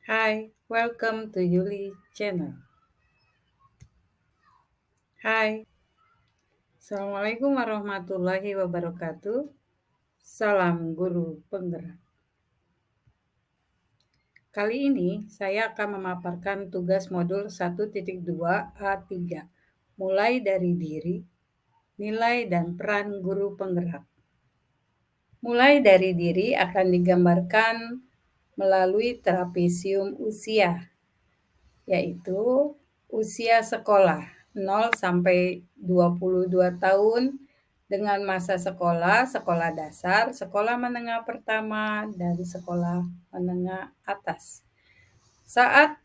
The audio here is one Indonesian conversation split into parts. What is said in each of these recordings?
Hi, welcome to Yuli channel. Hai, Assalamualaikum warahmatullahi wabarakatuh. Salam guru penggerak. Kali ini saya akan memaparkan tugas modul 1.2 A3, mulai dari diri, nilai dan peran guru penggerak. Mulai dari diri akan digambarkan melalui trapesium usia, yaitu usia sekolah 0 sampai 22 tahun dengan masa sekolah, sekolah dasar, sekolah menengah pertama, dan sekolah menengah atas. Saat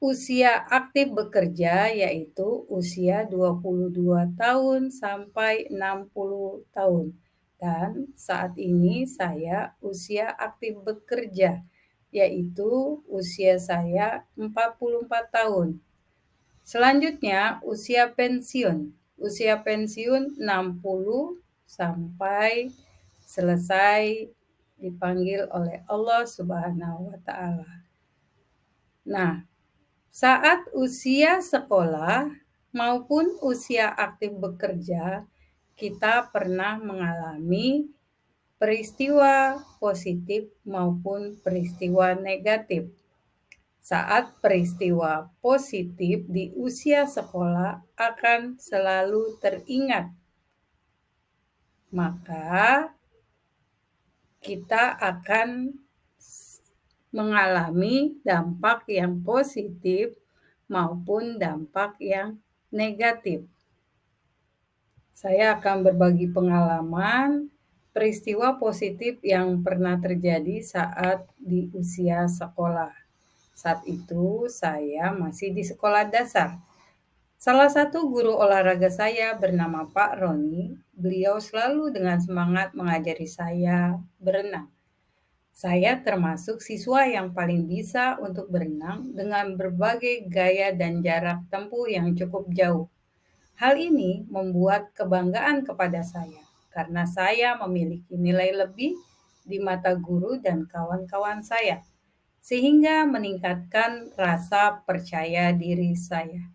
usia aktif bekerja yaitu usia 22 tahun sampai 60 tahun. Dan saat ini saya usia aktif bekerja yaitu usia saya 44 tahun. Selanjutnya usia pensiun. Usia pensiun 60 sampai selesai dipanggil oleh Allah Subhanahu wa taala. Nah, saat usia sekolah maupun usia aktif bekerja, kita pernah mengalami peristiwa positif maupun peristiwa negatif. Saat peristiwa positif di usia sekolah akan selalu teringat, maka kita akan mengalami dampak yang positif maupun dampak yang negatif. Saya akan berbagi pengalaman peristiwa positif yang pernah terjadi saat di usia sekolah. Saat itu saya masih di sekolah dasar. Salah satu guru olahraga saya bernama Pak Roni. Beliau selalu dengan semangat mengajari saya berenang. Saya termasuk siswa yang paling bisa untuk berenang dengan berbagai gaya dan jarak tempuh yang cukup jauh. Hal ini membuat kebanggaan kepada saya karena saya memiliki nilai lebih di mata guru dan kawan-kawan saya, sehingga meningkatkan rasa percaya diri saya.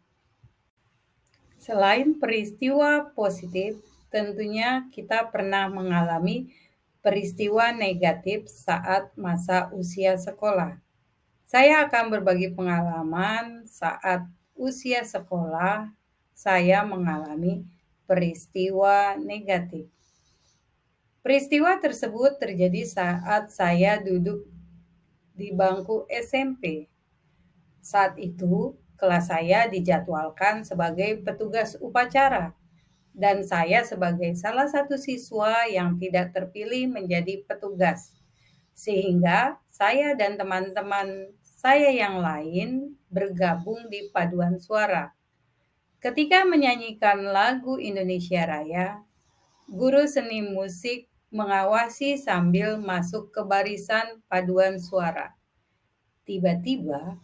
Selain peristiwa positif, tentunya kita pernah mengalami peristiwa negatif saat masa usia sekolah. Saya akan berbagi pengalaman saat usia sekolah saya mengalami peristiwa negatif. Peristiwa tersebut terjadi saat saya duduk di bangku SMP. Saat itu, kelas saya dijadwalkan sebagai petugas upacara dan saya sebagai salah satu siswa yang tidak terpilih menjadi petugas. Sehingga saya dan teman-teman saya yang lain bergabung di paduan suara. Ketika menyanyikan lagu Indonesia Raya, guru seni musik mengawasi sambil masuk ke barisan paduan suara. Tiba-tiba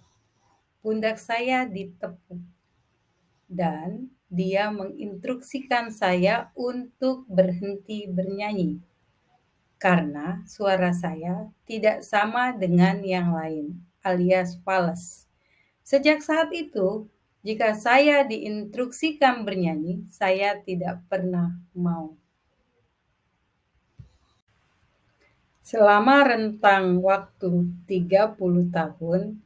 pundak saya ditepuk dan dia menginstruksikan saya untuk berhenti bernyanyi karena suara saya tidak sama dengan yang lain, alias fals. Sejak saat itu, jika saya diinstruksikan bernyanyi, saya tidak pernah mau. Selama rentang waktu 30 tahun,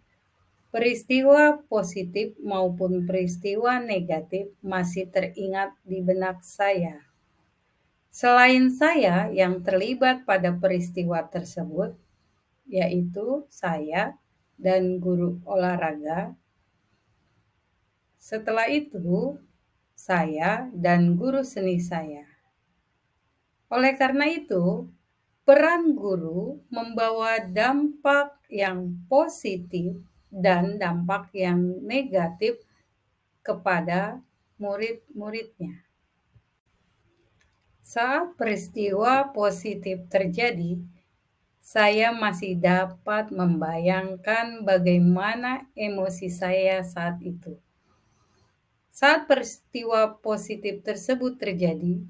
peristiwa positif maupun peristiwa negatif masih teringat di benak saya. Selain saya yang terlibat pada peristiwa tersebut, yaitu saya dan guru olahraga. Setelah itu, saya dan guru seni saya. Oleh karena itu, peran guru membawa dampak yang positif dan dampak yang negatif kepada murid-muridnya. Saat peristiwa positif terjadi, saya masih dapat membayangkan bagaimana emosi saya saat itu. Saat peristiwa positif tersebut terjadi,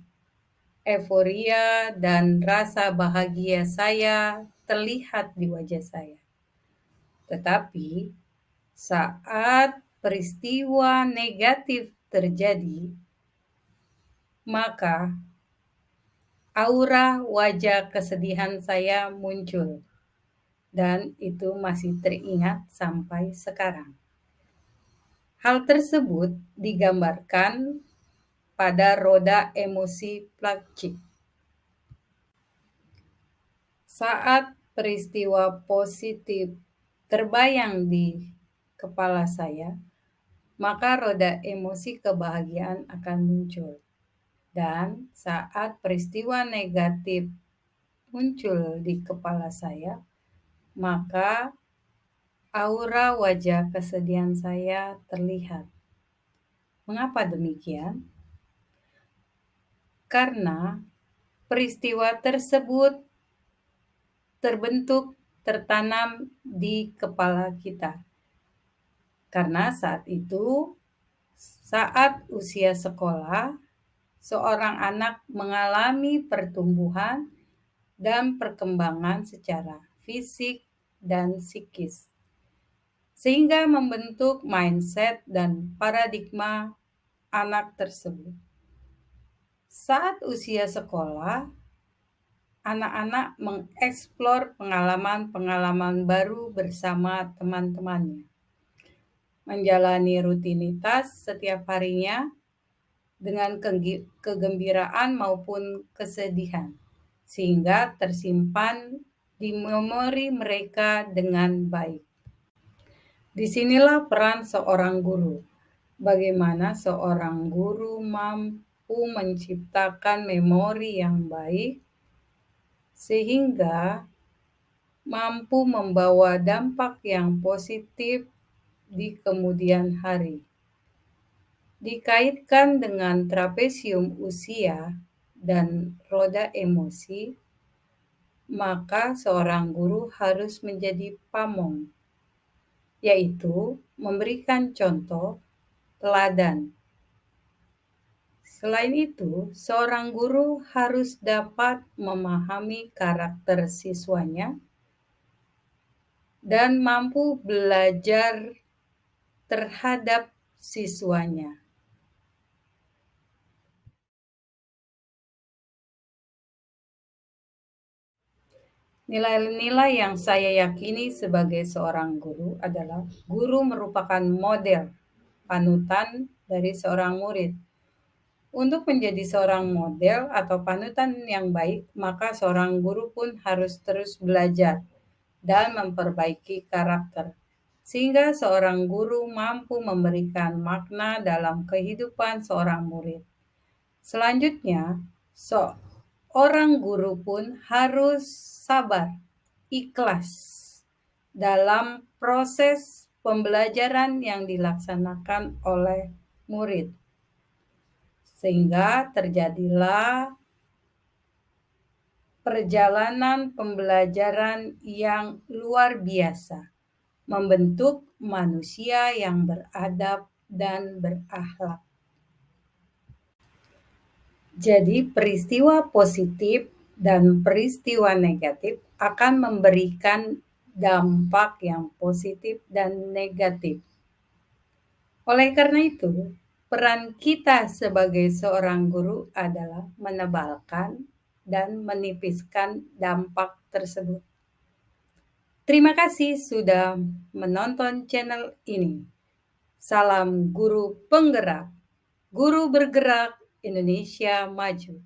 euforia dan rasa bahagia saya terlihat di wajah saya. Tetapi saat peristiwa negatif terjadi, maka aura wajah kesedihan saya muncul, dan itu masih teringat sampai sekarang. Hal tersebut digambarkan pada roda emosi Plutchik. Saat peristiwa positif terbayang di kepala saya, maka roda emosi kebahagiaan akan muncul. Dan saat peristiwa negatif muncul di kepala saya, maka aura wajah kesedihan saya terlihat. Mengapa demikian? Karena peristiwa tersebut tertanam di kepala kita. Karena saat itu, saat usia sekolah, seorang anak mengalami pertumbuhan dan perkembangan secara fisik dan psikis, sehingga membentuk mindset dan paradigma anak tersebut. Saat usia sekolah, anak-anak mengeksplor pengalaman-pengalaman baru bersama teman-temannya, menjalani rutinitas setiap harinya dengan kegembiraan maupun kesedihan, sehingga tersimpan di memori mereka dengan baik. Disinilah peran seorang guru. Bagaimana seorang guru mampu menciptakan memori yang baik sehingga mampu membawa dampak yang positif di kemudian hari. Dikaitkan dengan trapesium usia dan roda emosi, maka seorang guru harus menjadi pamong, yaitu memberikan contoh teladan. Selain itu, seorang guru harus dapat memahami karakter siswanya dan mampu belajar terhadap siswanya. Nilai-nilai yang saya yakini sebagai seorang guru adalah guru merupakan model panutan dari seorang murid. Untuk menjadi seorang model atau panutan yang baik, maka seorang guru pun harus terus belajar dan memperbaiki karakter, sehingga seorang guru mampu memberikan makna dalam kehidupan seorang murid. Selanjutnya, seorang guru pun harus sabar, ikhlas dalam proses pembelajaran yang dilaksanakan oleh murid, sehingga terjadilah perjalanan pembelajaran yang luar biasa, membentuk manusia yang beradab dan berakhlak. Jadi peristiwa positif dan peristiwa negatif akan memberikan dampak yang positif dan negatif. Oleh karena itu, peran kita sebagai seorang guru adalah menebalkan dan menipiskan dampak tersebut. Terima kasih sudah menonton channel ini. Salam guru penggerak, guru bergerak, Indonesia maju.